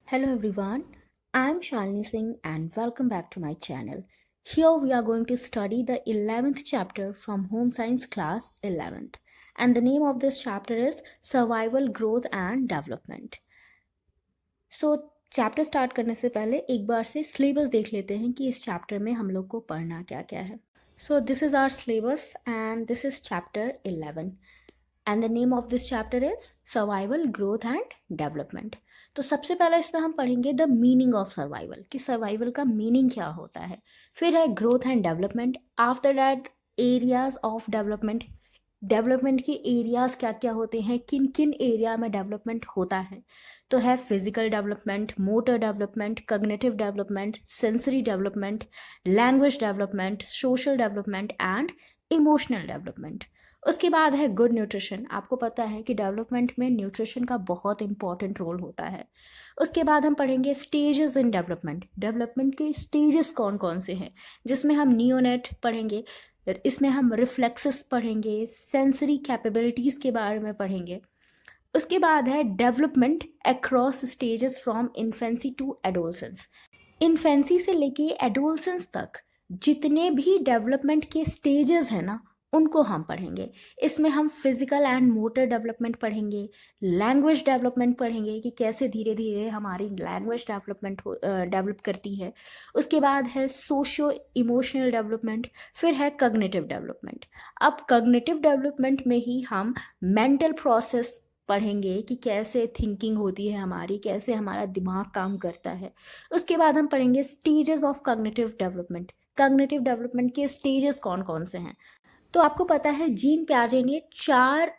Hello everyone, I am Shalini Singh and welcome back to my channel. Here we are going to study the 11th chapter from Home Science class 11th, and the name of this chapter is Survival, Growth and Development. So chapter start करने से पहले एक बार से syllabus देख लेते हैं कि इस चैप्टर में हम लोग को पढ़ना क्या क्या है. So this is our syllabus and this is chapter 11. And the name of this chapter is survival, growth and development. तो सबसे पहले इसमें हम पढ़ेंगे द मीनिंग ऑफ सर्वाइवल, कि सर्वाइवल का मीनिंग क्या होता है. फिर है growth and development. After that areas of development. Development के एरियाज क्या क्या होते हैं, किन किन एरिया में डेवलपमेंट होता है. तो है physical development, motor development, cognitive development, sensory development, language development, social development and emotional development. उसके बाद है गुड न्यूट्रिशन. आपको पता है कि डेवलपमेंट में न्यूट्रिशन का बहुत इंपॉर्टेंट रोल होता है. उसके बाद हम पढ़ेंगे स्टेजेस इन डेवलपमेंट. डेवलपमेंट के स्टेजेस कौन कौन से हैं, जिसमें हम नियोनेट पढ़ेंगे, इसमें हम रिफ्लेक्सेस पढ़ेंगे, सेंसरी कैपेबिलिटीज़ के बारे में पढ़ेंगे. उसके बाद है development across stages from infancy to adolescence. Infancy से लेके एडोलसेंस तक जितने भी डेवलपमेंट के स्टेजेस हैं ना, उनको हम पढ़ेंगे. इसमें हम फिजिकल एंड मोटर डेवलपमेंट पढ़ेंगे, लैंग्वेज डेवलपमेंट पढ़ेंगे कि कैसे धीरे धीरे हमारी लैंग्वेज डेवलप करती है. उसके बाद है सोशो इमोशनल डेवलपमेंट. फिर है कॉग्निटिव डेवलपमेंट. अब कॉग्निटिव डेवलपमेंट में ही हम मेंटल प्रोसेस पढ़ेंगे कि कैसे थिंकिंग होती है हमारी, कैसे हमारा दिमाग काम करता है. उसके बाद हम पढ़ेंगे stages of cognitive development. Cognitive development के स्टेजेस कौन कौन से हैं. तो आपको पता है जीन प्याजे ने 4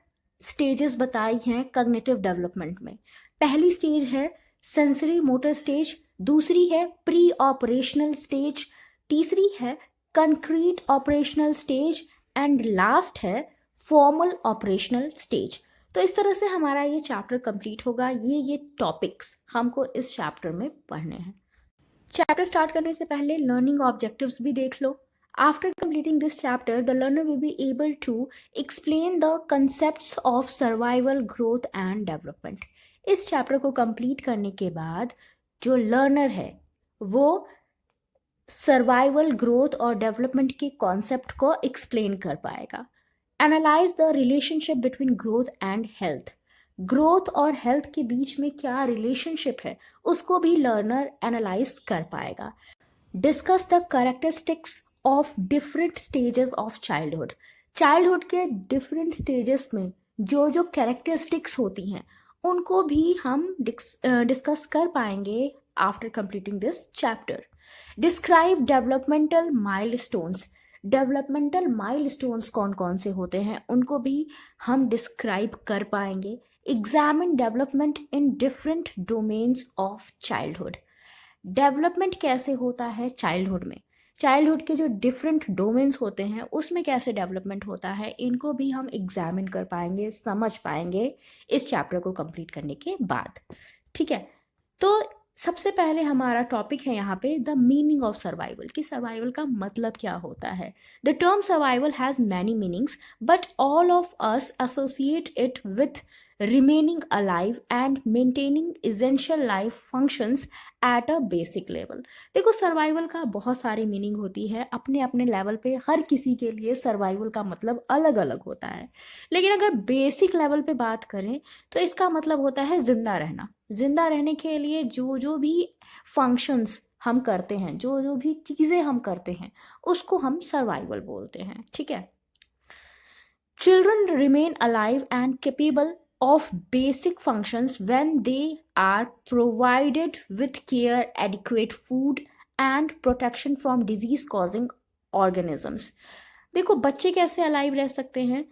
स्टेजेस बताई हैं कॉग्निटिव डेवलपमेंट में. पहली स्टेज है सेंसरी मोटर स्टेज, दूसरी है प्री ऑपरेशनल स्टेज, तीसरी है concrete operational stage and last है फॉर्मल ऑपरेशनल स्टेज. तो इस तरह से हमारा ये चैप्टर कंप्लीट होगा. ये टॉपिक्स हमको इस चैप्टर में पढ़ने हैं. चैप्टर स्टार्ट करने से पहले लर्निंग ऑब्जेक्टिव्स भी देख लो. After completing this chapter, the learner will be able to explain the concepts of survival, growth and development. इस चैप्टर को कंप्लीट करने के बाद जो लर्नर है वो सर्वाइवल, ग्रोथ और डेवलपमेंट के कॉन्सेप्ट को एक्सप्लेन कर पाएगा. Analyse the relationship between growth and health. Growth और हेल्थ के बीच में क्या रिलेशनशिप है उसको भी लर्नर एनालाइज कर पाएगा. Discuss the characteristics of different stages of childhood. Childhood के डिफरेंट स्टेजेस में जो जो कैरेक्टरिस्टिक्स होती हैं उनको भी हम डिस्कस कर पाएंगे after completing this chapter. Describe developmental milestones. Developmental milestones कौन कौन से होते हैं उनको भी हम डिस्क्राइब कर पाएंगे. Examine development in different domains of childhood. Development कैसे होता है चाइल्डहुड में, चाइल्डहुड के जो डिफरेंट डोमेन्स होते हैं उसमें कैसे डेवलपमेंट होता है, इनको भी हम एग्जामिन कर पाएंगे, समझ पाएंगे इस चैप्टर को कंप्लीट करने के बाद. ठीक है, तो सबसे पहले हमारा टॉपिक है यहाँ पे द मीनिंग ऑफ सर्वाइवल, कि सर्वाइवल का मतलब क्या होता है. The term survival has many meanings but all of us associate it with remaining alive and maintaining essential life functions at a basic level. देखो सर्वाइवल का बहुत सारी मीनिंग होती है, अपने अपने लेवल पे हर किसी के लिए सर्वाइवल का मतलब अलग अलग होता है. लेकिन अगर बेसिक लेवल पे बात करें तो इसका मतलब होता है जिंदा रहना. जिंदा रहने के लिए जो जो भी फंक्शंस हम करते हैं, जो जो भी चीज़ें हम करते हैं उसको हम सर्वाइवल बोलते हैं. ठीक है. Children remain alive and capable of basic functions when they are provided with care, adequate food and protection from disease causing organisms. देखो बच्चे कैसे अलाइव रह सकते हैं,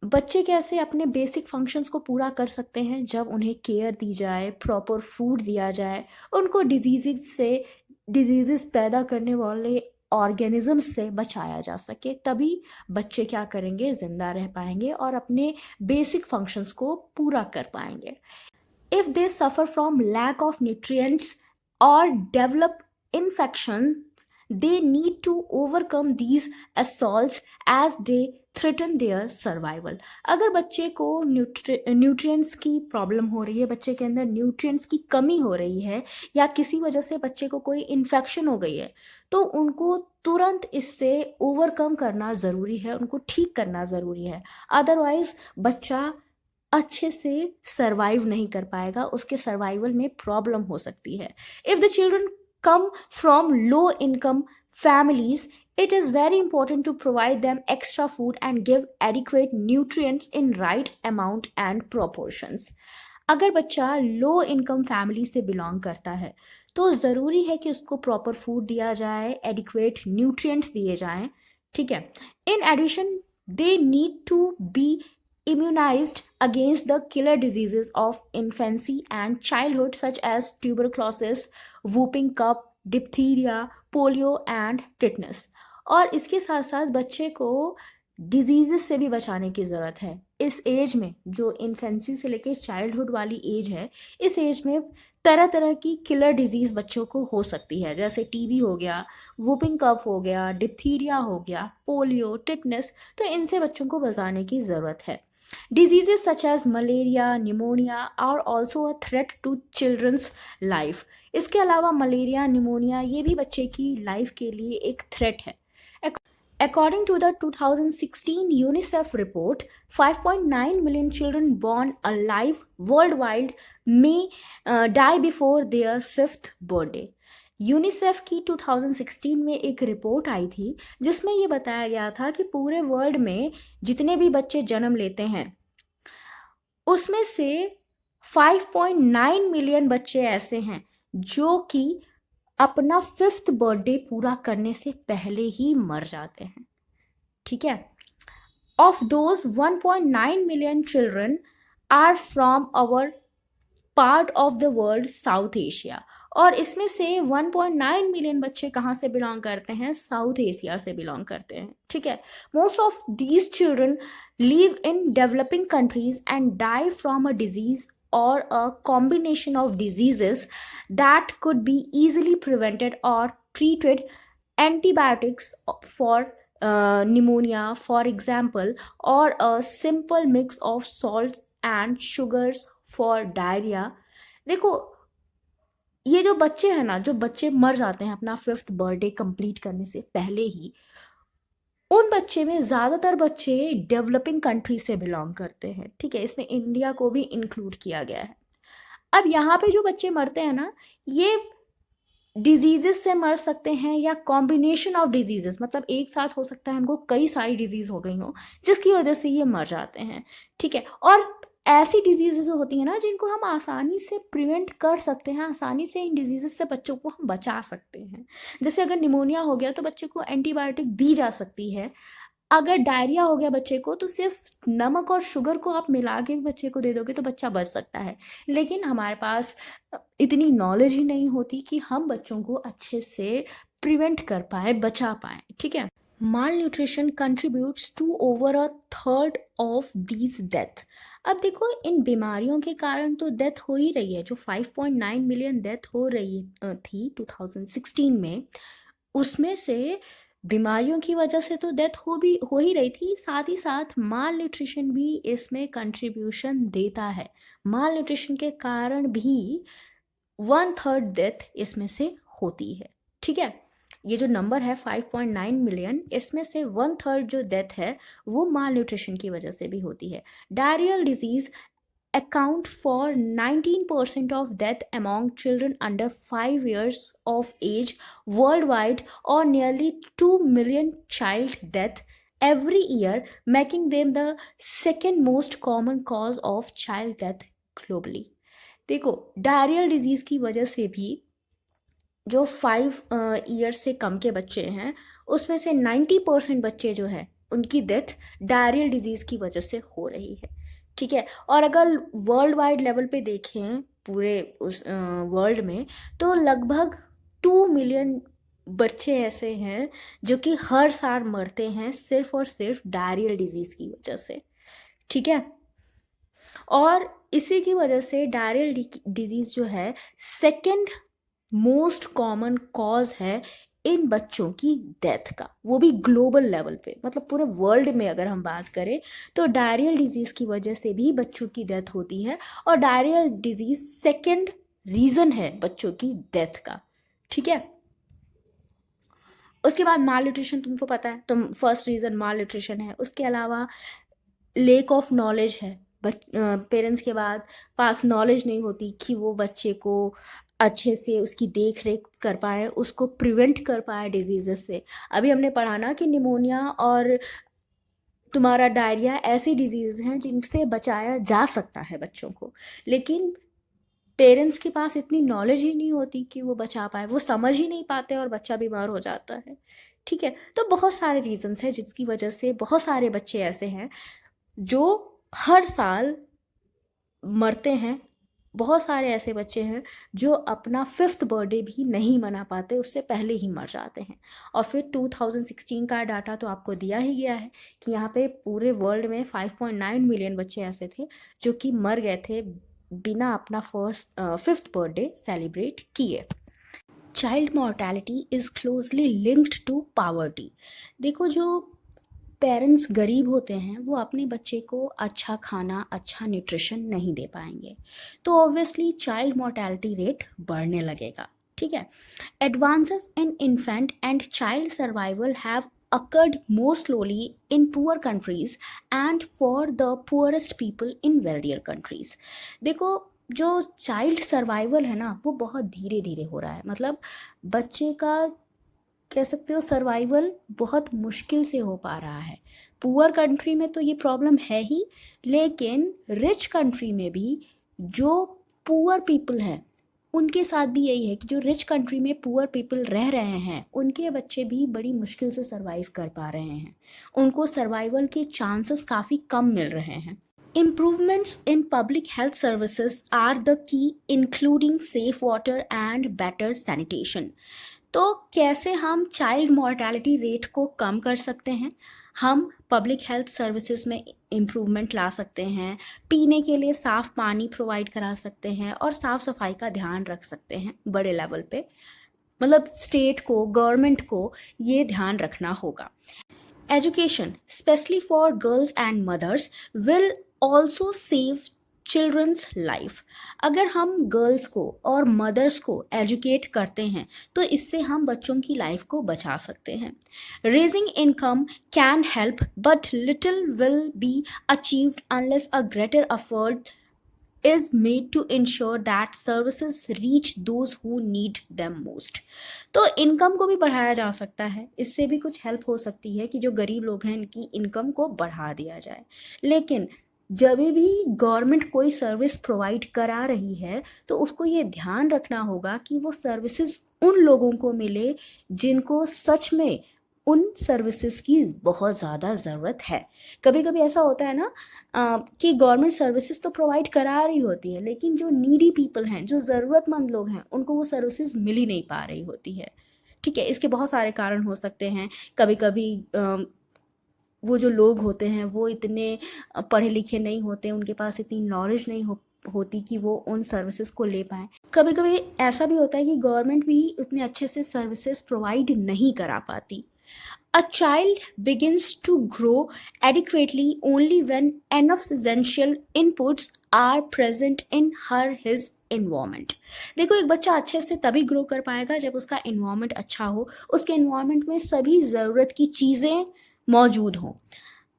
बच्चे कैसे अपने बेसिक फंक्शंस को पूरा कर सकते हैं जब उन्हें केयर दी जाए, प्रॉपर फूड दिया जाए, उनको डिजीज़ पैदा करने वाले ऑर्गेनिजम्स से बचाया जा सके, तभी बच्चे क्या करेंगे, जिंदा रह पाएंगे और अपने बेसिक फंक्शंस को पूरा कर पाएंगे. If they suffer from lack of nutrients और develop infection They need to overcome these assaults as they threaten their survival. अगर बच्चे को न्यूट्रिएंट्स की प्रॉब्लम हो रही है, बच्चे के अंदर न्यूट्रिएंट्स की कमी हो रही है, या किसी वजह से बच्चे को कोई इन्फेक्शन हो गई है, तो उनको तुरंत इससे ओवरकम करना ज़रूरी है, उनको ठीक करना ज़रूरी है। अदरवाइज बच्चा अच्छे से सर्वाइव नहीं कर पाएगा, उसके सर्वाइवल में प्रॉब्लम हो सकती है। If the children come from low income families, it is very important to provide them extra food and give adequate nutrients in right amount and proportions. अगर बच्चा लो इनकम फैमिली से belong करता है तो ज़रूरी है कि उसको प्रॉपर फूड दिया जाए, एडिक्वेट न्यूट्रिएंट्स दिए जाएं, ठीक है। In addition they need to be immunized against the killer diseases of infancy and childhood such as tuberculosis, whooping cough, diphtheria, polio and tetanus। और इसके साथ साथ बच्चे को डिजीजेस से भी बचाने की ज़रूरत है। इस एज में, जो इन्फेंसी से लेकर चाइल्डहुड वाली एज है, इस एज में तरह तरह की किलर डिजीज़ बच्चों को हो सकती है, जैसे टीबी हो गया, वूपिंग कफ हो गया, डिप्थीरिया हो गया, पोलियो, टिटनेस। तो इनसे बच्चों को बचाने की ज़रूरत है। Diseases such as malaria, pneumonia are also a threat to children's life। इसके अलावा मलेरिया, निमोनिया ये भी बच्चे की लाइफ के लिए एक थ्रेट है। According to the 2016 UNICEF report, 5.9 million children born alive worldwide may die before their 5th birthday। UNICEF की 2016 में एक रिपोर्ट आई थी जिसमें ये बताया गया था कि पूरे वर्ल्ड में जितने भी बच्चे जन्म लेते हैं उसमें से 5.9 मिलियन बच्चे ऐसे हैं जो कि अपना 5th बर्थडे पूरा करने से पहले ही मर जाते हैं, ठीक है। Of those 1.9 million children are from our part of the world, South Asia. और इसमें से 1.9 मिलियन बच्चे कहाँ से बिलोंग करते हैं? साउथ एशिया से बिलोंग करते हैं, ठीक है। Most of these children live in developing countries and die from a disease or a combination of diseases that could be easily prevented or treated। Antibiotics for pneumonia, for example, or a simple mix of salts and sugars for diarrhea। देखो, ये जो बच्चे हैं ना, जो बच्चे मर जाते हैं अपना 5th बर्थडे कंप्लीट करने से पहले ही, उन बच्चे में ज़्यादातर बच्चे डेवलपिंग कंट्री से बिलोंग करते हैं, ठीक है। इसमें इंडिया को भी इंक्लूड किया गया है। अब यहाँ पे जो बच्चे मरते हैं ना, ये डिजीजेस से मर सकते हैं या कॉम्बिनेशन ऑफ डिजीजेस, मतलब एक साथ हो सकता है उनको कई सारी डिजीज हो गई हो जिसकी वजह से ये मर जाते हैं, ठीक है। और ऐसी डिजीजेस होती हैं ना जिनको हम आसानी से प्रिवेंट कर सकते हैं, आसानी से इन डिजीजेस से बच्चों को हम बचा सकते हैं। जैसे अगर निमोनिया हो गया तो बच्चे को एंटीबायोटिक दी जा सकती है। अगर डायरिया हो गया बच्चे को तो सिर्फ नमक और शुगर को आप मिला के बच्चे को दे दोगे तो बच्चा बच सकता है। लेकिन हमारे पास इतनी नॉलेज ही नहीं होती कि हम बच्चों को अच्छे से प्रिवेंट कर पाए, बचा पाए, ठीक है। Malnutrition contributes to over a third of these death. अब देखो, इन बीमारियों के कारण तो डेथ हो ही रही है। जो 5.9 मिलियन डेथ हो रही थी 2016 में, उसमें से बीमारियों की वजह से तो डेथ हो ही रही थी, साथ ही साथ माल न्यूट्रिशन भी इसमें कंट्रीब्यूशन देता है। माल न्यूट्रिशन के कारण भी 1/3 डेथ इसमें से होती है, ठीक है। ये जो नंबर है 5.9 मिलियन, इसमें से 1/3 जो डेथ है वो माल न्यूट्रिशन की वजह से भी होती है। Diarrhoeal disease account for 19% of death among children under 5 years of age worldwide, or nearly 2 million child death every year, making them the second most common cause of child death globally। देखो, diarrhoeal disease की वजह से भी जो 5 years से कम के बच्चे हैं उसमें से 90% बच्चे जो हैं उनकी डेथ डायरियल डिजीज़ की वजह से हो रही है, ठीक है। और अगर वर्ल्ड वाइड लेवल पे देखें पूरे उस वर्ल्ड में, तो लगभग 2 मिलियन बच्चे ऐसे हैं जो कि हर साल मरते हैं सिर्फ और सिर्फ डायरियल डिजीज़ की वजह से, ठीक है। और इसी की वजह से डायरियल डिजीज़ जो है सेकंड मोस्ट कॉमन कॉज है इन बच्चों की डेथ का, वो भी ग्लोबल लेवल पे, मतलब पूरे वर्ल्ड में अगर हम बात करें तो डायरियल डिजीज़ की वजह से भी बच्चों की डेथ होती है, और डायरियल डिजीज़ सेकेंड रीज़न है बच्चों की डेथ का, ठीक है। उसके बाद माल न्यूट्रिशन, तुमको पता है, तुम फर्स्ट रीज़न माल न्यूट्रिशन है। उसके अलावा लेक ऑफ नॉलेज है, पेरेंट्स के बाद पास नॉलेज नहीं होती कि वो बच्चे को अच्छे से उसकी देख रेख कर पाए, उसको प्रिवेंट कर पाए डिजीजेस से। अभी हमने पढ़ा ना कि निमोनिया और तुम्हारा डायरिया ऐसी डिजीज़ हैं जिनसे बचाया जा सकता है बच्चों को, लेकिन पेरेंट्स के पास इतनी नॉलेज ही नहीं होती कि वो बचा पाए, वो समझ ही नहीं पाते और बच्चा बीमार हो जाता है, ठीक है। तो बहुत सारे रीजंस हैं जिसकी वजह से बहुत सारे बच्चे ऐसे हैं जो हर साल मरते हैं। बहुत सारे ऐसे बच्चे हैं जो अपना 5th बर्थडे भी नहीं मना पाते, उससे पहले ही मर जाते हैं। और फिर 2016 का डाटा तो आपको दिया ही गया है कि यहाँ पे पूरे वर्ल्ड में 5.9 मिलियन बच्चे ऐसे थे जो कि मर गए थे बिना अपना 5th बर्थडे सेलिब्रेट किए। Child mortality is closely linked to poverty. देखो, जो पेरेंट्स गरीब होते हैं वो अपने बच्चे को अच्छा खाना, अच्छा न्यूट्रिशन नहीं दे पाएंगे, तो ऑब्वियसली चाइल्ड मोर्टेलिटी रेट बढ़ने लगेगा, ठीक है। Advances in infant and child survival have occurred more slowly in poor countries and for the poorest people in wealthier countries। देखो, जो चाइल्ड सर्वाइवल है ना वो बहुत धीरे धीरे हो रहा है, मतलब बच्चे का कह सकते हो सर्वाइवल बहुत मुश्किल से हो पा रहा है। पुअर कंट्री में तो ये प्रॉब्लम है ही, लेकिन रिच कंट्री में भी जो पुअर पीपल हैं उनके साथ भी यही है कि जो रिच कंट्री में पुअर पीपल रह रहे हैं उनके बच्चे भी बड़ी मुश्किल से सर्वाइव कर पा रहे हैं, उनको सर्वाइवल के चांसेस काफ़ी कम मिल रहे हैं। Improvements in public health services are the key, including safe water and better sanitation। तो कैसे हम चाइल्ड मॉर्टेलिटी रेट को कम कर सकते हैं? हम पब्लिक हेल्थ सर्विसेज में इम्प्रूवमेंट ला सकते हैं, पीने के लिए साफ़ पानी प्रोवाइड करा सकते हैं और साफ़ सफाई का ध्यान रख सकते हैं बड़े लेवल पे, मतलब स्टेट को, गवर्नमेंट को ये ध्यान रखना होगा। Education, especially for girls and mothers, will also save children's life. अगर हम गर्ल्स को और मदर्स को एजुकेट करते हैं तो इससे हम बच्चों की लाइफ को बचा सकते हैं। Raising income can help but little will be achieved unless a greater effort is made to ensure that services reach those who need them most। तो इनकम को भी बढ़ाया जा सकता है, इससे भी कुछ हेल्प हो सकती है कि जो गरीब लोग हैं इनकी इनकम को बढ़ा दिया जाए। लेकिन जब भी गवर्नमेंट कोई सर्विस प्रोवाइड करा रही है तो उसको ये ध्यान रखना होगा कि वो सर्विसेज उन लोगों को मिले जिनको सच में उन सर्विसेज की बहुत ज़्यादा ज़रूरत है। कभी कभी ऐसा होता है ना कि गवर्नमेंट सर्विसेज तो प्रोवाइड करा रही होती है लेकिन जो नीडी पीपल हैं, जो ज़रूरतमंद लोग हैं, उनको वो सर्विसेज मिल ही नहीं पा रही होती है, ठीक है। इसके बहुत सारे कारण हो सकते हैं। कभी कभी वो जो लोग होते हैं वो इतने पढ़े लिखे नहीं होते, उनके पास इतनी नॉलेज नहीं होती कि वो उन सर्विसेज को ले पाएँ। कभी कभी ऐसा भी होता है कि गवर्नमेंट भी उतने अच्छे से सर्विसेज प्रोवाइड नहीं करा पाती। A child begins to grow adequately only when enough essential inputs are present in his environment। देखो, एक बच्चा अच्छे से तभी ग्रो कर पाएगा जब उसका इन्वायरमेंट अच्छा हो, उसके इन्वायरमेंट में सभी ज़रूरत की चीज़ें मौजूद हों।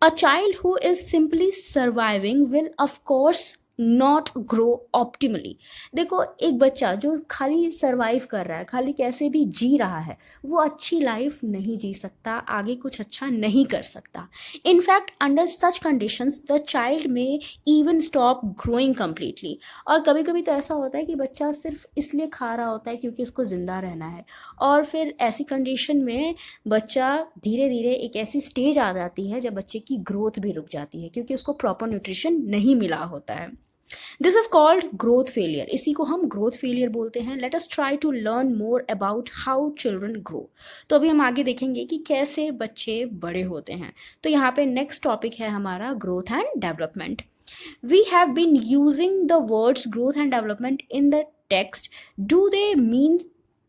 A child who is simply surviving will of course not grow optimally. देखो, एक बच्चा जो खाली सर्वाइव कर रहा है, खाली कैसे भी जी रहा है, वो अच्छी लाइफ नहीं जी सकता, आगे कुछ अच्छा नहीं कर सकता। In fact under such conditions the child में इवन स्टॉप ग्रोइंग कम्प्लीटली। और कभी कभी तो ऐसा होता है कि बच्चा सिर्फ इसलिए खा रहा होता है क्योंकि उसको ज़िंदा रहना है, और फिर ऐसी कंडीशन में बच्चा धीरे धीरे एक ऐसी स्टेज आ जाती है जब बच्चे की ग्रोथ भी रुक जाती है क्योंकि उसको प्रॉपर न्यूट्रिशन नहीं मिला होता है। This is called growth failure, इसी को हम ग्रोथ फेलियर बोलते हैं। Let us try to learn more about how children grow. तो अभी हम आगे देखेंगे कि कैसे बच्चे बड़े होते हैं। तो यहाँ पे नेक्स्ट टॉपिक है हमारा growth and development. We have been using the words growth and development in the text. Do they mean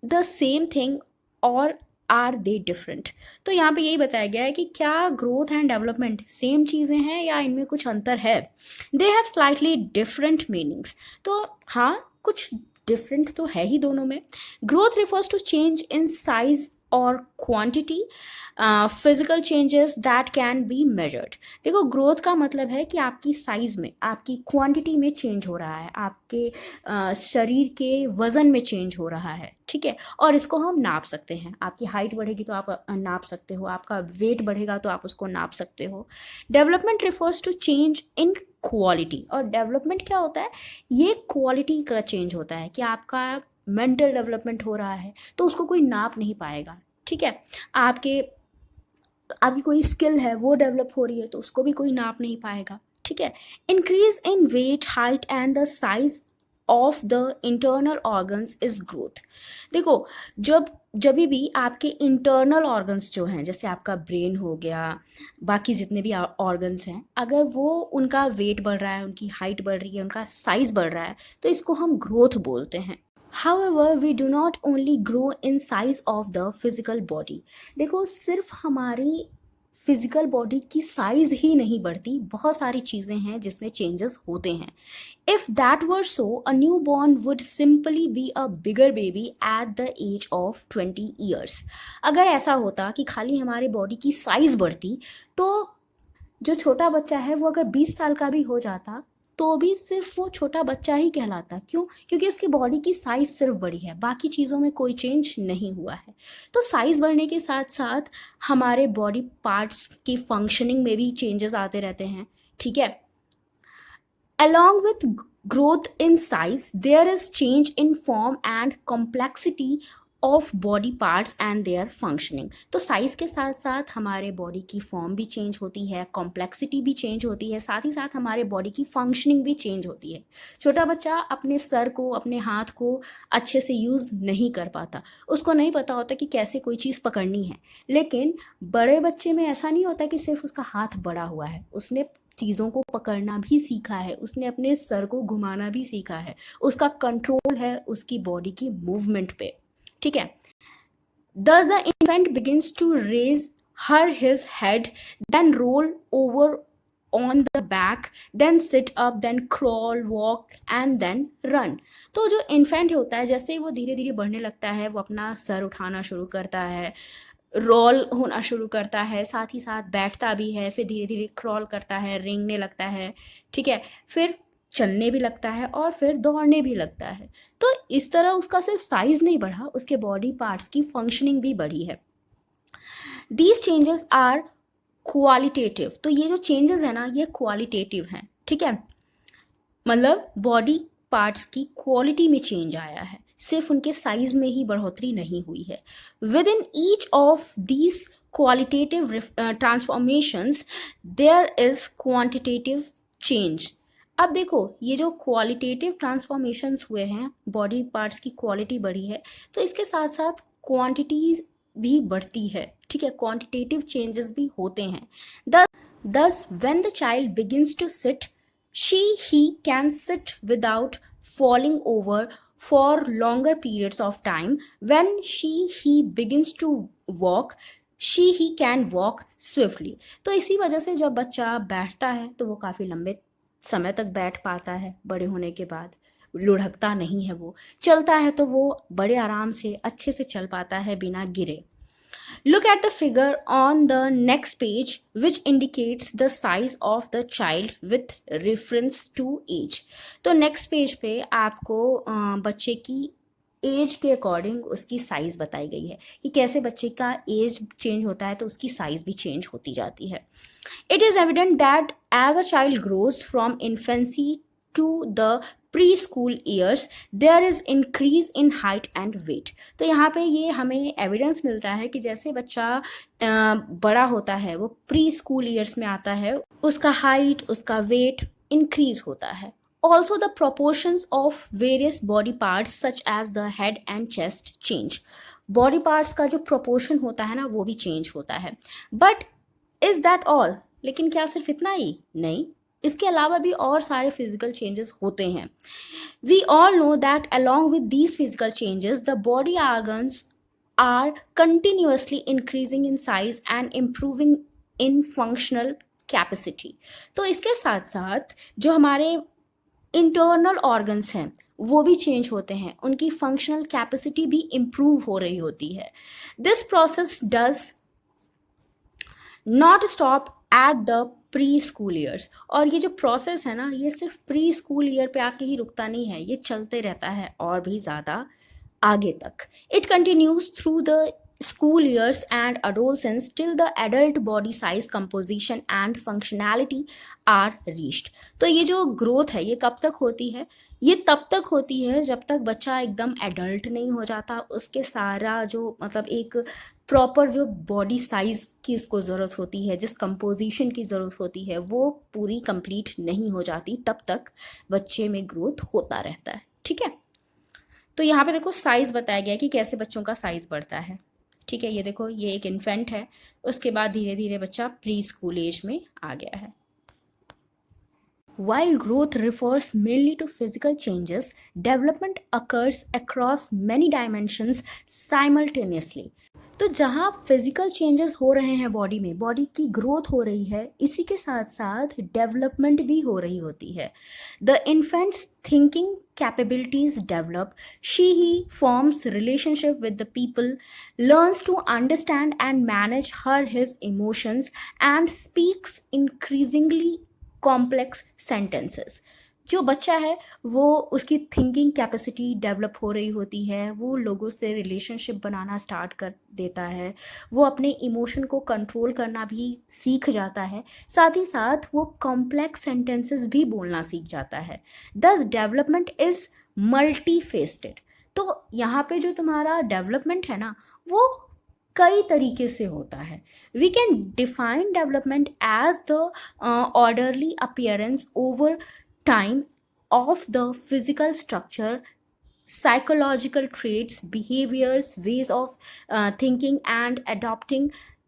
the same thing और आर दे डिफरेंट। तो यहाँ पे यही बताया गया है कि क्या ग्रोथ एंड डेवलपमेंट सेम चीज़ें हैं या इनमें कुछ अंतर है। They have slightly different meanings. तो हाँ, कुछ डिफरेंट तो है ही दोनों में। Growth refers to change in size और quantity, physical changes that can be measured. देखो, ग्रोथ का मतलब है कि आपकी साइज में, आपकी क्वांटिटी में चेंज हो रहा है, आपके शरीर के वजन में चेंज हो रहा है, ठीक है। और इसको हम नाप सकते हैं। आपकी हाइट बढ़ेगी तो आप नाप सकते हो, आपका वेट बढ़ेगा तो आप उसको नाप सकते हो। Development refers to change in quality. और डेवलपमेंट क्या होता है, ये क्वालिटी का चेंज होता है कि आपका मेंटल डेवलपमेंट हो रहा है, तो उसको कोई नाप नहीं पाएगा, ठीक है। आपकी कोई स्किल है वो डेवलप हो रही है, तो उसको भी कोई नाप नहीं पाएगा, ठीक है। Increase in weight, height and the size of the internal organs is growth. देखो, जब भी आपके इंटरनल ऑर्गन्स जो हैं, जैसे आपका ब्रेन हो गया, बाकी जितने भी ऑर्गन्स हैं, अगर वो उनका वेट बढ़ रहा है, उनकी हाइट बढ़ रही है, उनका साइज बढ़ रहा है, तो इसको हम ग्रोथ बोलते हैं। However, we do not only grow in size of the physical body. देखो, सिर्फ हमारी फिजिकल बॉडी की साइज ही नहीं बढ़ती, बहुत सारी चीज़ें हैं जिसमें चेंजेस होते हैं। If that were so, a new born would simply be a bigger baby at the age of 20 years. अगर ऐसा होता कि खाली हमारे बॉडी की साइज बढ़ती, तो जो छोटा बच्चा है वो अगर 20 साल का भी हो जाता, तो भी सिर्फ वो छोटा बच्चा ही कहलाता। क्यों? क्योंकि उसकी बॉडी की साइज सिर्फ बढ़ी है, बाकी चीज़ों में कोई चेंज नहीं हुआ है। तो साइज बढ़ने के साथ साथ हमारे बॉडी पार्ट्स की फंक्शनिंग में भी चेंजेस आते रहते हैं, ठीक है। Along with growth in size, there is change in form and complexity of body parts and their functioning. तो साइज के साथ साथ हमारे बॉडी की फॉर्म भी चेंज होती है, कॉम्प्लेक्सिटी भी चेंज होती है, साथ ही साथ हमारे बॉडी की फंक्शनिंग भी चेंज होती है। छोटा बच्चा अपने सर को, अपने हाथ को अच्छे से यूज़ नहीं कर पाता, उसको नहीं पता होता कि कैसे कोई चीज़ पकड़नी है। लेकिन बड़े बच्चे में ऐसा नहीं होता कि सिर्फ उसका हाथ बड़ा हुआ है, उसने चीज़ों को पकड़ना भी सीखा है, उसने अपने सर को घुमाना भी सीखा है, उसका कंट्रोल है उसकी बॉडी की मूवमेंट पे, ठीक है। Thus the infant begins to raise his head, then roll over on the back, then sit up, then crawl, walk and then run. तो जो इन्फेंट होता है, जैसे वो धीरे धीरे बढ़ने लगता है, वो अपना सर उठाना शुरू करता है, रोल होना शुरू करता है, साथ ही साथ बैठता भी है, फिर धीरे धीरे क्रॉल करता है, रेंगने लगता है, ठीक है, फिर चलने भी लगता है और फिर दौड़ने भी लगता है। तो इस तरह उसका सिर्फ साइज नहीं बढ़ा, उसके बॉडी पार्ट्स की फंक्शनिंग भी बढ़ी है। These changes are qualitative. तो ये जो चेंजेस है ना, ये क्वालिटेटिव हैं, ठीक है। मतलब बॉडी पार्ट्स की क्वालिटी में चेंज आया है, सिर्फ उनके साइज में ही बढ़ोतरी नहीं हुई है। Within each of these qualitative transformations there is quantitative change. अब देखो, ये जो क्वालिटेटिव ट्रांसफॉर्मेशंस हुए हैं, बॉडी पार्ट्स की क्वालिटी बढ़ी है, तो इसके साथ साथ क्वांटिटी भी बढ़ती है, ठीक है, क्वांटिटेटिव चेंजेस भी होते हैं। Thus, when the child begins to sit, he can sit without falling over for longer periods of time. When he begins to walk, he can walk swiftly. तो इसी वजह से जब बच्चा बैठता है तो वो काफ़ी लंबे समय तक बैठ पाता है, बड़े होने के बाद लुढ़कता नहीं है। वो चलता है तो वो बड़े आराम से अच्छे से चल पाता है बिना गिरे। Look at the figure on the next page, which indicates the size of the child with reference to age. तो next page पे आपको बच्चे की एज के अकॉर्डिंग उसकी साइज बताई गई है कि कैसे बच्चे का एज चेंज होता है तो उसकी साइज भी चेंज होती जाती है। It is evident that as a child grows from infancy to the preschool years there is increase in height and weight. तो यहाँ पे ये हमें एविडेंस मिलता है कि जैसे बच्चा बड़ा होता है, वो प्री स्कूल ईयर्स में आता है, उसका हाइट, उसका वेट इंक्रीज होता है। Also the proportions of various body parts such as the head and chest change. Body parts का जो प्रोपोर्शन होता है ना, वो भी चेंज होता है। But is that all? लेकिन क्या सिर्फ इतना ही? नहीं, इसके अलावा भी और सारे फिजिकल चेंजेस होते हैं। We all know that along with these physical changes the body organs are continuously increasing in size and improving in functional capacity. तो इसके साथ साथ जो हमारे इंटरनल ऑर्गन्स हैं वो भी चेंज होते हैं, उनकी फंक्शनल कैपेसिटी भी इम्प्रूव हो रही होती है. This process does not stop at the pre school years. और ये जो प्रोसेस है ना, ये सिर्फ प्री स्कूल ईयर पे आके ही रुकता नहीं है, ये चलते रहता है और भी ज़्यादा आगे तक. It continues through the school years and adolescence till the adult body size, composition and functionality are reached. तो ये जो ग्रोथ है ये कब तक होती है? ये तब तक होती है जब तक बच्चा एकदम एडल्ट नहीं हो जाता, उसके सारा जो मतलब एक प्रॉपर जो बॉडी साइज की इसको ज़रूरत होती है, जिस कंपोजिशन की ज़रूरत होती है, वो पूरी कंप्लीट नहीं हो जाती, तब तक बच्चे में ग्रोथ होता रहता है. ठीक है, तो यहाँ पे देखो साइज बताया गया है कि कैसे बच्चों का साइज बढ़ता है. ठीक है, ये देखो ये एक इन्फेंट है, उसके बाद धीरे धीरे बच्चा प्री स्कूल एज में आ गया है. While growth refers mainly to physical changes, development occurs across many dimensions simultaneously. तो जहाँ फिजिकल चेंजेस हो रहे हैं बॉडी में, बॉडी की ग्रोथ हो रही है, इसी के साथ साथ डेवलपमेंट भी हो रही होती है. The infants thinking capabilities develop. He forms relationship with the people, learns to understand and manage his emotions, and speaks increasingly complex sentences. जो बच्चा है वो उसकी थिंकिंग कैपेसिटी डेवलप हो रही होती है, वो लोगों से रिलेशनशिप बनाना स्टार्ट कर देता है, वो अपने इमोशन को कंट्रोल करना भी सीख जाता है, साथ ही साथ वो कॉम्प्लेक्स सेंटेंसेस भी बोलना सीख जाता है. दस डेवलपमेंट इज मल्टी फेस्टेड. तो यहाँ पे जो तुम्हारा डेवलपमेंट है ना, वो कई तरीके से होता है. We can define development as the orderly appearance over time of the physical structure, psychological traits, behaviors, ways of thinking and adapting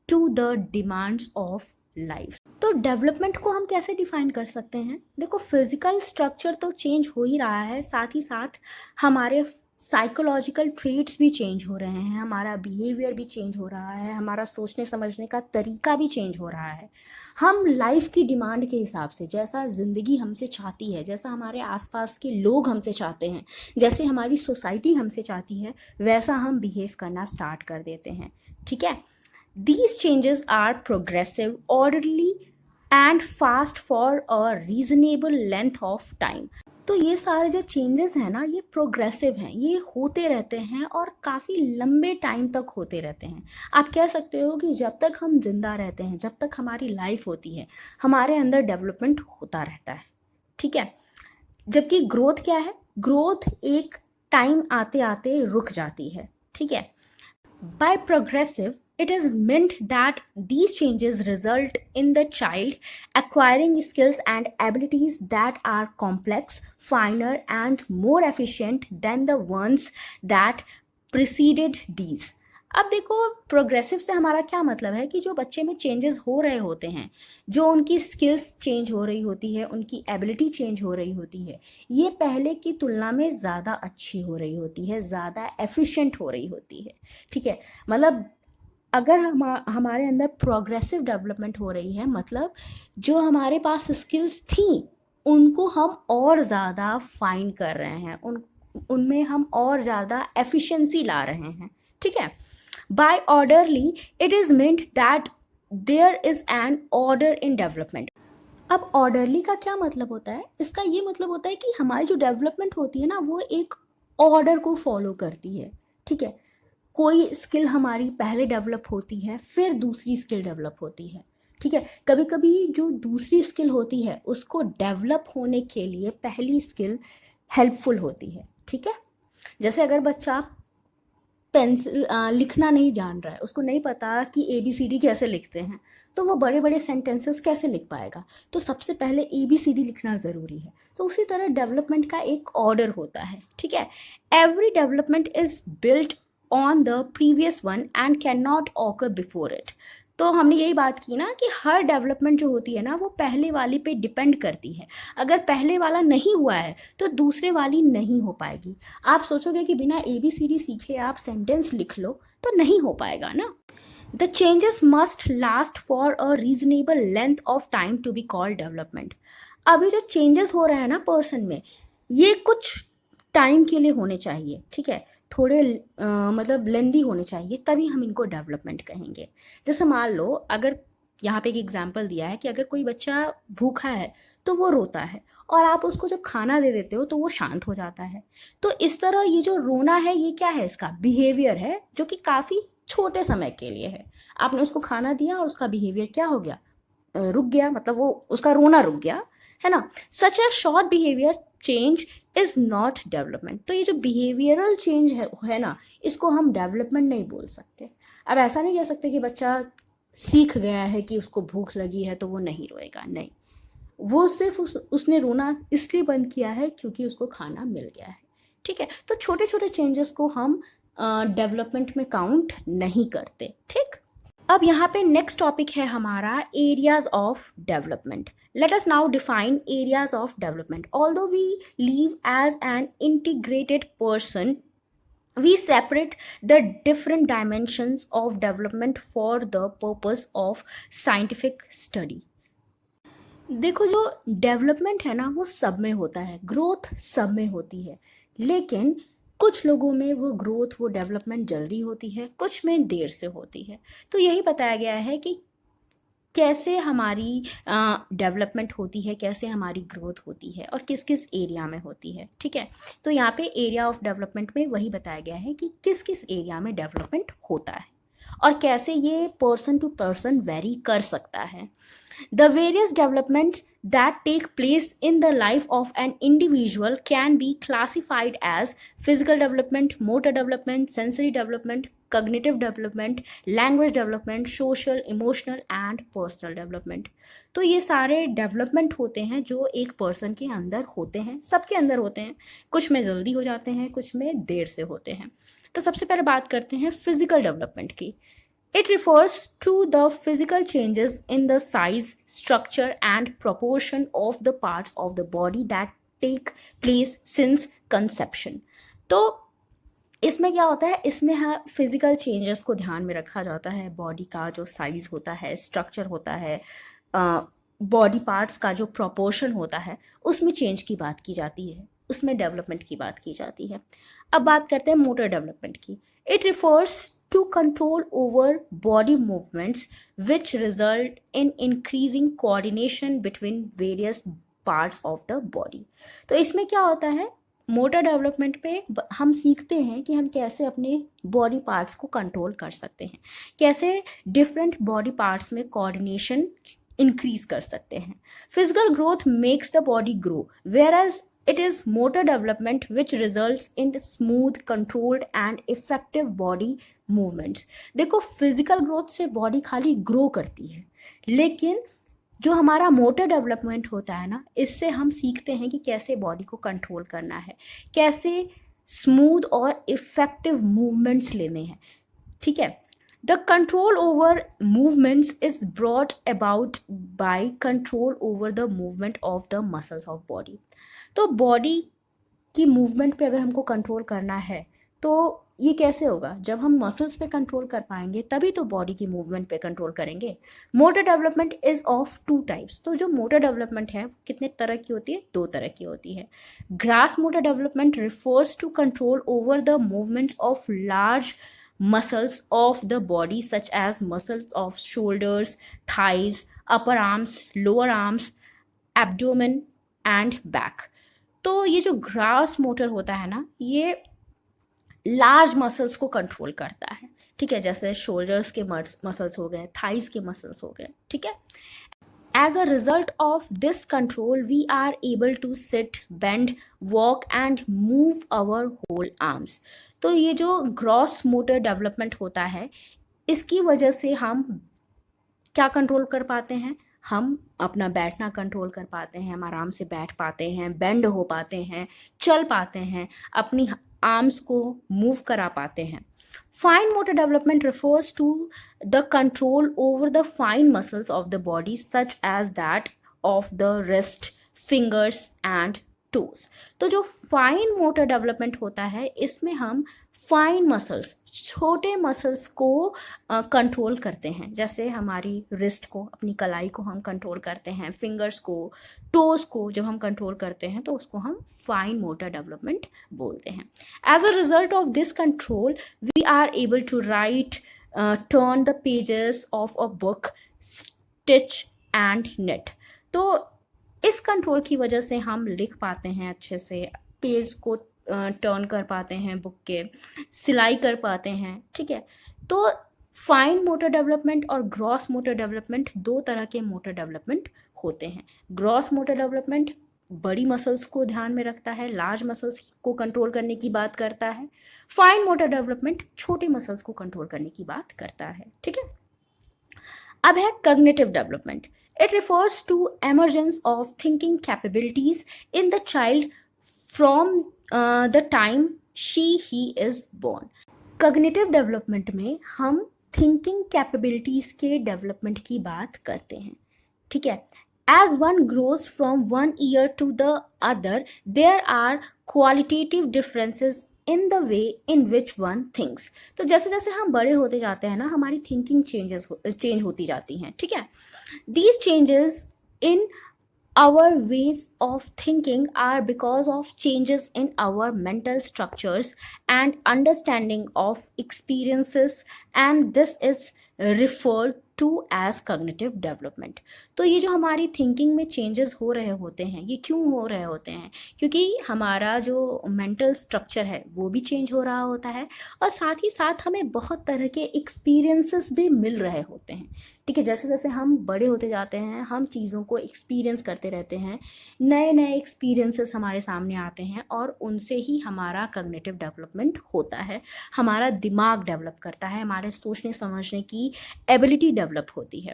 to the demands of life. तो डेवलपमेंट को हम कैसे डिफाइन कर सकते हैं? देखो, फिजिकल स्ट्रक्चर तो change हो ही रहा है, साथ ही साथ हमारे साइकोलॉजिकल ट्रेट्स भी चेंज हो रहे हैं, हमारा बिहेवियर भी चेंज हो रहा है, हमारा सोचने समझने का तरीका भी चेंज हो रहा है. हम लाइफ की डिमांड के हिसाब से, जैसा ज़िंदगी हमसे चाहती है, जैसा हमारे आसपास के लोग हमसे चाहते हैं, जैसे हमारी सोसाइटी हमसे चाहती है, वैसा हम बिहेव करना स्टार्ट कर देते हैं. ठीक है, these changes are progressive, orderly and fast for a reasonable length of time. तो ये सारे जो चेंजेस हैं ना, ये प्रोग्रेसिव हैं, ये होते रहते हैं और काफ़ी लंबे टाइम तक होते रहते हैं. आप कह सकते हो कि जब तक हम जिंदा रहते हैं, जब तक हमारी लाइफ होती है, हमारे अंदर डेवलपमेंट होता रहता है. ठीक है, जबकि ग्रोथ क्या है? ग्रोथ एक टाइम आते आते रुक जाती है. ठीक है, by progressive, it is meant that these changes result in the child acquiring skills and abilities that are complex, finer, and more efficient than the ones that preceded these. अब देखो, प्रोग्रेसिव से हमारा क्या मतलब है कि जो बच्चे में चेंजेस हो रहे होते हैं, जो उनकी स्किल्स चेंज हो रही होती है, उनकी एबिलिटी चेंज हो रही होती है, ये पहले की तुलना में ज़्यादा अच्छी हो रही होती है, ज़्यादा एफिशिएंट हो रही होती है. ठीक है, मतलब अगर हमारे अंदर प्रोग्रेसिव डेवलपमेंट हो रही है, मतलब जो हमारे पास स्किल्स थी उनको हम और ज़्यादा फाइन कर रहे हैं, उनमें हम और ज़्यादा एफिशिएंसी ला रहे हैं. ठीक है, by orderly it is meant that there is an order in development. अब ऑर्डरली का क्या मतलब होता है? इसका ये मतलब होता है कि हमारी जो डेवलपमेंट होती है ना, वो एक ऑर्डर को फॉलो करती है. ठीक है, कोई स्किल हमारी पहले डेवलप होती है, फिर दूसरी स्किल डेवलप होती है. ठीक है, कभी कभी जो दूसरी स्किल होती है उसको डेवलप होने के लिए पहली स्किल हेल्पफुल होती है. ठीक है, जैसे अगर बच्चा पेंसिल लिखना नहीं जान रहा है, उसको नहीं पता कि ABCD कैसे लिखते हैं, तो वो बड़े बड़े सेंटेंसेस कैसे लिख पाएगा? तो सबसे पहले ABCD लिखना ज़रूरी है. तो उसी तरह डेवलपमेंट का एक ऑर्डर होता है. ठीक है, every development is built on the previous one and can not occur before it. तो हमने यही बात की ना कि हर डेवलपमेंट जो होती है ना वो पहले वाली पे डिपेंड करती है। अगर पहले वाला नहीं हुआ है तो दूसरे वाली नहीं हो पाएगी। आप सोचोगे कि बिना ABCD सीखे आप सेंटेंस लिख लो तो नहीं हो पाएगा ना। The changes must last for a reasonable length of time to be called development. अभी जो चेंजेस हो रहे हैं ना पर्सन में, ये कुछ टाइम के लिए होने चाहिए, ठीक है, थोड़े मतलब लेंदी होने चाहिए, तभी हम इनको डेवलपमेंट कहेंगे। जैसे मान लो, अगर यहाँ पे एक एग्जांपल दिया है कि अगर कोई बच्चा भूखा है तो वो रोता है, और आप उसको जब खाना दे देते हो तो वो शांत हो जाता है। तो इस तरह ये जो रोना है ये क्या है, इसका बिहेवियर है जो कि काफ़ी छोटे समय के लिए है। आपने उसको खाना दिया और उसका बिहेवियर क्या हो गया, रुक गया, मतलब वो उसका रोना रुक गया, है ना। Such a short behaviour change is not development. तो ये जो बिहेवियरल चेंज है ना, इसको हम डेवलपमेंट नहीं बोल सकते। अब ऐसा नहीं कह सकते कि बच्चा सीख गया है कि उसको भूख लगी है तो वो नहीं रोएगा, नहीं। वो सिर्फ उसने रोना इसलिए बंद किया है क्योंकि उसको खाना मिल गया है, ठीक है। तो छोटे छोटे चेंजेस को हम डेवलपमेंट में काउंट नहीं करते, ठीक। अब यहाँ पे नेक्स्ट टॉपिक है हमारा areas of development. Let us now define areas of development. Although we live as an integrated person, we separate the different dimensions of development for the purpose of scientific study. देखो, जो development है ना वो सब में होता है, growth सब में होती है, लेकिन कुछ लोगों में वो ग्रोथ, वो डेवलपमेंट जल्दी होती है, कुछ में देर से होती है। तो यही बताया गया है कि कैसे हमारी डेवलपमेंट होती है, कैसे हमारी ग्रोथ होती है और किस किस एरिया में होती है, ठीक है। तो यहाँ पे एरिया ऑफ डेवलपमेंट में वही बताया गया है कि किस किस एरिया में डेवलपमेंट होता है और कैसे ये पर्सन टू पर्सन वेरी कर सकता है। The various developments that take place in the life of an individual can be classified as physical development, motor development, sensory development, cognitive development, language development, social, emotional and personal development. तो ये सारे development होते हैं जो एक person के अंदर होते हैं, सबके अंदर होते हैं। कुछ में जल्दी हो जाते हैं, कुछ में देर से होते हैं। तो सबसे पहले बात करते हैं फिजिकल डेवलपमेंट की। It refers to the physical changes in the size, structure, and proportion of the parts of the body that take place since conception. तो इसमें क्या होता है, इसमें फिजिकल चेंजेस को ध्यान में रखा जाता है। बॉडी का जो साइज होता है, स्ट्रक्चर होता है, बॉडी पार्ट्स का जो प्रोपोर्शन होता है, उसमें चेंज की बात की जाती है, उसमें डेवलपमेंट की बात की जाती है। अब बात करते हैं मोटर डेवलपमेंट की। It refers to control over body movements which result in increasing coordination between various parts of the body. तो इसमें क्या होता है, मोटर डेवलपमेंट पे हम सीखते हैं कि हम कैसे अपने बॉडी पार्ट्स को कंट्रोल कर सकते हैं, कैसे डिफरेंट बॉडी पार्ट्स में कोऑर्डिनेशन इंक्रीज कर सकते हैं। Physical growth makes the body grow, whereas it is motor development which results in smooth, controlled and effective body movements. देखो, फिजिकल ग्रोथ से बॉडी खाली ग्रो करती है, लेकिन जो हमारा मोटर डेवलपमेंट होता है ना, इससे हम सीखते हैं कि कैसे बॉडी को कंट्रोल करना है, कैसे स्मूथ और इफेक्टिव मूवमेंट्स लेने हैं, ठीक है। The control over movements is brought about by control over the movement of the muscles of body. तो बॉडी की मूवमेंट पे अगर हमको कंट्रोल करना है तो ये कैसे होगा, जब हम मसल्स पे कंट्रोल कर पाएंगे तभी तो बॉडी की मूवमेंट पे कंट्रोल करेंगे। Motor development is of 2 types. तो जो मोटर डेवलपमेंट है कितने तरह की होती है, 2 तरह की होती है। Gross motor development refers to control over the movements of large muscles of the body such as muscles of shoulders, thighs, upper arms, lower arms, abdomen and back. तो ये जो ग्रास मोटर होता है ना, ये लार्ज मसल्स को control करता है, ठीक है। जैसे शोल्डर्स के मसल्स हो गए, थाइस के मसल्स हो गए, ठीक है। As a result of this control, we are able to sit, bend, walk and move our whole arms. तो ये जो ग्रॉस मोटर डेवलपमेंट होता है, इसकी वजह से हम क्या कंट्रोल कर पाते हैं, हम अपना बैठना कंट्रोल कर पाते हैं, हम आराम से बैठ पाते हैं, बेंड हो पाते हैं, चल पाते हैं, अपनी आर्म्स को मूव करा पाते हैं। Fine motor development refers to the control over the fine muscles of the body such as that of the wrist, fingers and toes। तो जो फाइन मोटर डेवलपमेंट होता है इसमें हम फाइन मसल्स, छोटे मसल्स को कंट्रोल करते हैं, जैसे हमारी रिस्ट को, अपनी कलाई को हम कंट्रोल करते हैं, फिंगर्स को, टोज को जब हम कंट्रोल करते हैं तो उसको हम फाइन मोटर डेवलपमेंट बोलते हैं। As a result of this control we are able to write, turn the pages of a book, stitch and knit। तो इस कंट्रोल की वजह से हम लिख पाते हैं अच्छे से, पेज को टर्न कर पाते हैं, बुक के सिलाई कर पाते हैं, ठीक है। तो फाइन मोटर डेवलपमेंट और ग्रॉस मोटर डेवलपमेंट दो तरह के मोटर डेवलपमेंट होते हैं। ग्रॉस मोटर डेवलपमेंट बड़ी मसल्स को ध्यान में रखता है, लार्ज मसल्स को कंट्रोल करने की बात करता है। फाइन मोटर डेवलपमेंट छोटे मसल्स को कंट्रोल करने की बात करता है, ठीक है। अब है cognitive development. It refers to emergence of thinking capabilities in the child from the time he is born. Cognitive development में हम थिंकिंग कैपेबिलिटीज के डेवलपमेंट की बात करते हैं, ठीक है। As one grows from one year to the other, there are qualitative differences in the way in which one thinks। तो जैसे जैसे हम बड़े होते जाते हैं ना, हमारी थिंकिंग चेंज होती जाती हैं, ठीक है। These changes in our ways of thinking are because of changes in our mental structures and understanding of experiences, and this is referred to as cognitive development. तो ये जो हमारी थिंकिंग में चेंजेस हो रहे होते हैं, ये क्यों हो रहे होते हैं? क्योंकि हमारा जो मेंटल स्ट्रक्चर है वो भी चेंज हो रहा होता है, और साथ ही साथ हमें बहुत तरह के एक्सपीरियंसेस भी मिल रहे होते हैं, ठीक है। जैसे जैसे हम बड़े होते जाते हैं, हम चीज़ों को एक्सपीरियंस करते रहते हैं, नए नए एक्सपीरियंसेस हमारे सामने आते हैं, और उनसे ही हमारा कॉग्निटिव डेवलपमेंट होता है, हमारा दिमाग डेवलप करता है, हमारे सोचने समझने की एबिलिटी डेवलप होती है।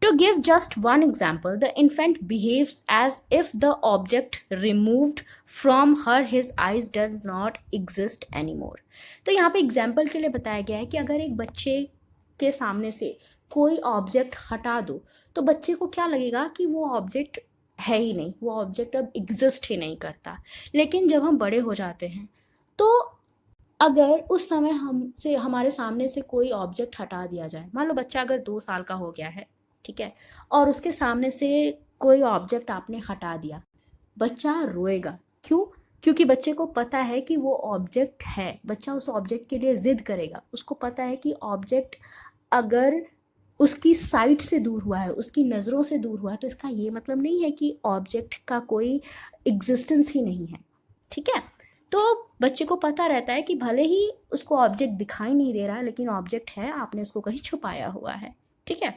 To give just one example, the infant behaves as if the object removed from his eyes does not exist anymore। तो यहाँ पे एग्जाम्पल के लिए बताया गया है कि अगर एक बच्चे के सामने से कोई ऑब्जेक्ट हटा दो तो बच्चे को क्या लगेगा कि वो ऑब्जेक्ट है ही नहीं, वो ऑब्जेक्ट अब एग्जिस्ट ही नहीं करता। लेकिन जब हम बड़े हो जाते हैं तो अगर उस समय हमसे, हमारे सामने से कोई ऑब्जेक्ट हटा दिया जाए, मान लो बच्चा अगर 2 साल का हो गया है, ठीक है, और उसके सामने से कोई ऑब्जेक्ट आपने हटा दिया, बच्चा रोएगा। क्यों? क्योंकि बच्चे को पता है कि वो ऑब्जेक्ट है, बच्चा उस ऑब्जेक्ट के लिए जिद करेगा। उसको पता है कि ऑब्जेक्ट अगर उसकी साइट से दूर हुआ है, उसकी नज़रों से दूर हुआ है, तो इसका ये मतलब नहीं है कि ऑब्जेक्ट का कोई एग्जिस्टेंस ही नहीं है, ठीक है। तो बच्चे को पता रहता है कि भले ही उसको ऑब्जेक्ट दिखाई नहीं दे रहा है, लेकिन ऑब्जेक्ट है, आपने उसको कहीं छुपाया हुआ है, ठीक है।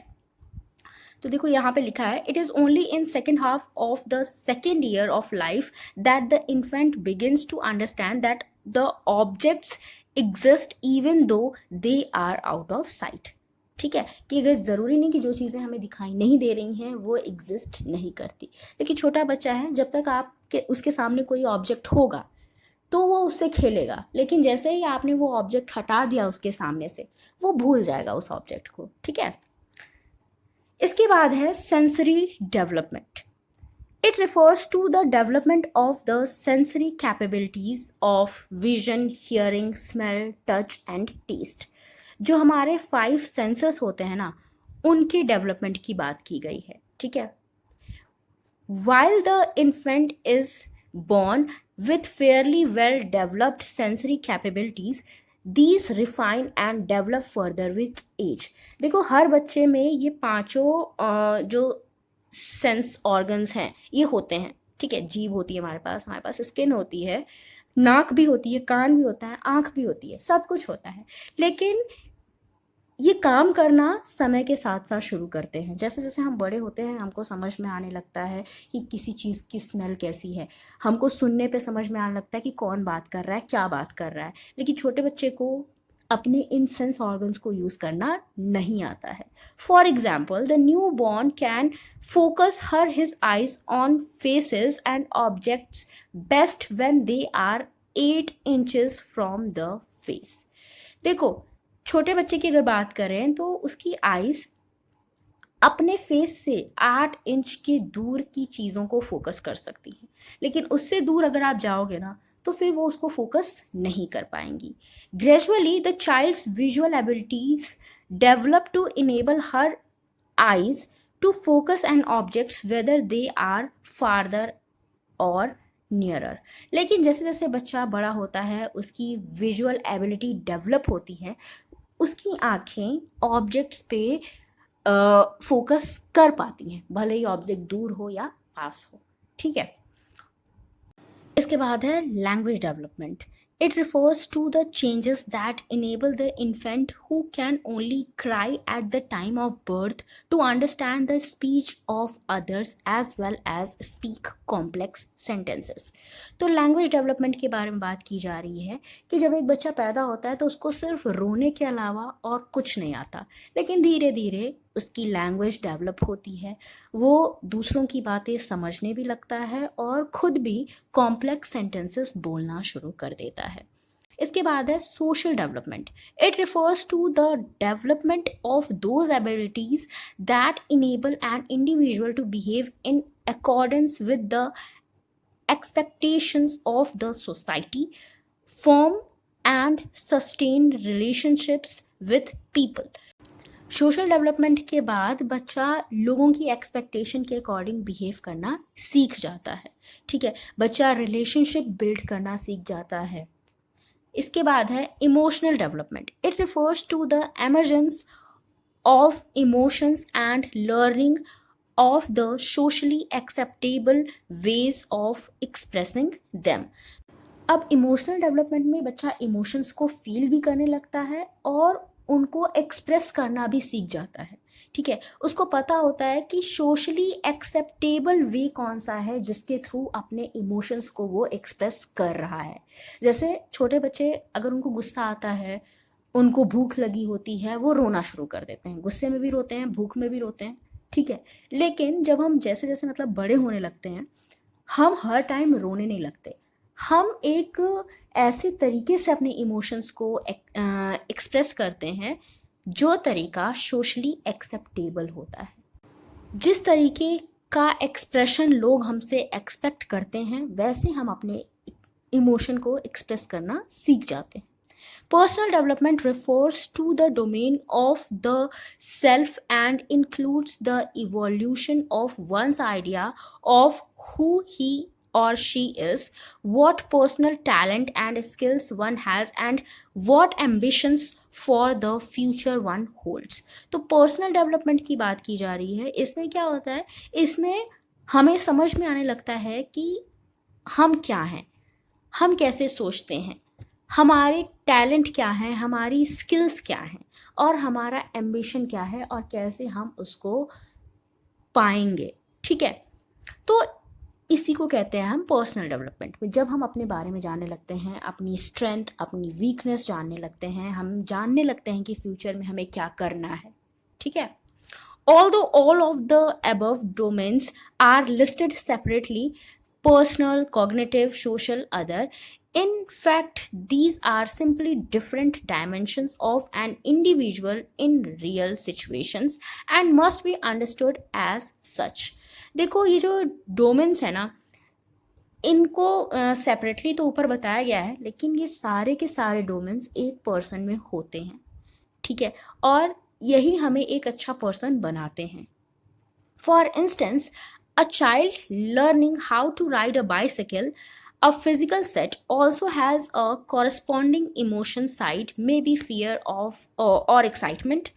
तो देखो यहाँ पे लिखा है, it is only in second half of the second year of life that the infant begins to understand that the objects exist even though they are out of sight, ठीक है। कि अगर ज़रूरी नहीं कि जो चीज़ें हमें दिखाई नहीं दे रही हैं वो एग्जिस्ट नहीं करती, लेकिन छोटा बच्चा है, जब तक आपके उसके सामने कोई ऑब्जेक्ट होगा तो वो उससे खेलेगा, लेकिन जैसे ही आपने वो ऑब्जेक्ट हटा दिया उसके सामने से, वो भूल जाएगा उस ऑब्जेक्ट को, ठीक है। इसके बाद है sensory development. It refers to the development of the sensory capabilities of vision, hearing, smell, touch and taste. जो हमारे 5 सेंसर्स होते हैं ना, उनके डेवलपमेंट की बात की गई है, ठीक है। While the infant is born with fairly well developed sensory capabilities, these refine and develop further with age। देखो हर बच्चे में ये पांचों जो सेंस ऑर्गन्स हैं ये होते हैं, ठीक है। जीभ होती है हमारे पास स्किन होती है, नाक भी होती है, कान भी होता है, आँख भी होती है, सब कुछ होता है। लेकिन ये काम करना समय के साथ साथ शुरू करते हैं। जैसे जैसे हम बड़े होते हैं हमको समझ में आने लगता है कि किसी चीज़ की स्मेल कैसी है, हमको सुनने पे समझ में आने लगता है कि कौन बात कर रहा है, क्या बात कर रहा है। लेकिन छोटे बच्चे को अपने इन सेंस ऑर्गन्स को यूज़ करना नहीं आता है। For example, the new born can focus his eyes on faces and objects best when they are 8 inches from the face. देखो, छोटे बच्चे की अगर बात करें तो उसकी आईज अपने फेस से 8 इंच के दूर की चीज़ों को फोकस कर सकती हैं, लेकिन उससे दूर अगर आप जाओगे ना तो फिर वो उसको फोकस नहीं कर पाएंगी। Gradually the child's visual abilities develop to enable her eyes to focus on objects whether they are farther और नियरर। लेकिन जैसे जैसे बच्चा बड़ा होता है उसकी विजुअल एबिलिटी डेवलप होती है, उसकी आंखें ऑब्जेक्ट्स पे फोकस कर पाती हैं, भले ही ऑब्जेक्ट दूर हो या पास हो। ठीक है, इसके बाद है language development. It refers to the changes that enable the infant who can only cry at the time of birth to understand the speech of others as well as speak complex sentences. तो language development के बारे में बात की जा रही है कि जब एक बच्चा पैदा होता है तो उसको सिर्फ रोने के अलावा और कुछ नहीं आता, लेकिन धीरे धीरे उसकी लैंग्वेज डेवलप होती है, वो दूसरों की बातें समझने भी लगता है और खुद भी कॉम्प्लेक्स सेंटेंसेस बोलना शुरू कर देता है। इसके बाद है social development. It refers to the development of those abilities that enable an individual to behave in accordance with the expectations of the society, form and sustain relationships with people। Social development के बाद बच्चा लोगों की expectation के according behave करना सीख जाता है। ठीक है, बच्चा रिलेशनशिप बिल्ड करना सीख जाता है। इसके बाद है emotional development. It refers to the emergence of emotions and learning of the socially acceptable ways of expressing them। अब इमोशनल डेवलपमेंट में बच्चा इमोशंस को फील भी करने लगता है और उनको एक्सप्रेस करना भी सीख जाता है। ठीक है, उसको पता होता है कि सोशली एक्सेप्टेबल वे कौन सा है जिसके थ्रू अपने इमोशंस को वो एक्सप्रेस कर रहा है। जैसे छोटे बच्चे अगर उनको गुस्सा आता है, उनको भूख लगी होती है, वो रोना शुरू कर देते हैं, गुस्से में भी रोते हैं, भूख में भी रोते हैं। ठीक है, लेकिन जब हम जैसे जैसे मतलब बड़े होने लगते हैं, हम हर टाइम रोने नहीं लगते, हम एक ऐसे तरीके से अपने इमोशंस को एक्सप्रेस करते हैं जो तरीका सोशली एक्सेप्टेबल होता है। जिस तरीके का एक्सप्रेशन लोग हमसे एक्सपेक्ट करते हैं वैसे हम अपने इमोशन को एक्सप्रेस करना सीख जाते हैं। Personal development refers to the domain of the self and includes the evolution of one's idea of who he or she is, what personal talent and skills one has, and what ambitions for the future one holds। तो personal development की बात की जा रही है। इसमें क्या होता है, इसमें हमें समझ में आने लगता है कि हम क्या हैं, हम कैसे सोचते हैं, हमारे टैलेंट क्या है, हमारी स्किल्स क्या हैं और हमारा एम्बिशन क्या है और कैसे हम उसको पाएंगे। ठीक है, तो इसी को कहते हैं हम पर्सनल डेवलपमेंट में। जब हम अपने बारे में जानने लगते हैं, अपनी स्ट्रेंथ अपनी वीकनेस जानने लगते हैं, हम जानने लगते हैं कि फ्यूचर में हमें क्या करना है। ठीक है, although all of the above domains are listed separately, personal, cognitive, social, other, in fact these are simply different dimensions of an individual in real situations and must be understood as such। देखो, ये जो domains है ना, इनको separately तो ऊपर बताया गया है, लेकिन ये सारे के सारे डोमेन्स एक पर्सन में होते हैं। ठीक है, और यही हमें एक अच्छा पर्सन बनाते हैं। For instance, a child learning how to ride a bicycle, a physical set also has a corresponding emotion side, maybe fear of or excitement,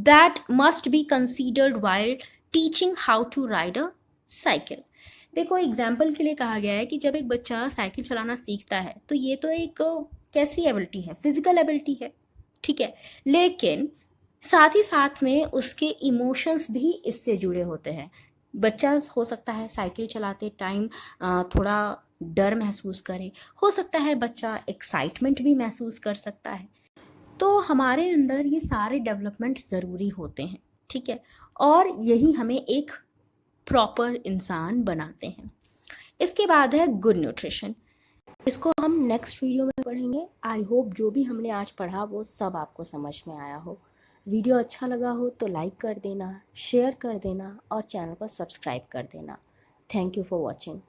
that must be considered while teaching how to ride a cycle। देखो, example के लिए कहा गया है कि जब एक बच्चा साइकिल चलाना सीखता है तो ये तो एक कैसी एबिलिटी है, फिजिकल एबिलिटी है। ठीक है, लेकिन साथ ही साथ में उसके इमोशंस भी इससे जुड़े होते हैं। बच्चा हो सकता है साइकिल चलाते टाइम थोड़ा डर महसूस करे, हो सकता है बच्चा एक्साइटमेंट भी महसूस कर सकता है। तो हमारे अंदर ये सारे डेवलपमेंट ज़रूरी होते हैं। ठीक है, और यही हमें एक प्रॉपर इंसान बनाते हैं। इसके बाद है गुड न्यूट्रिशन। इसको हम नेक्स्ट वीडियो में पढ़ेंगे। आई होप जो भी हमने आज पढ़ा वो सब आपको समझ में आया हो। वीडियो अच्छा लगा हो तो लाइक कर देना, शेयर कर देना और चैनल को सब्सक्राइब कर देना। Thank you for watching.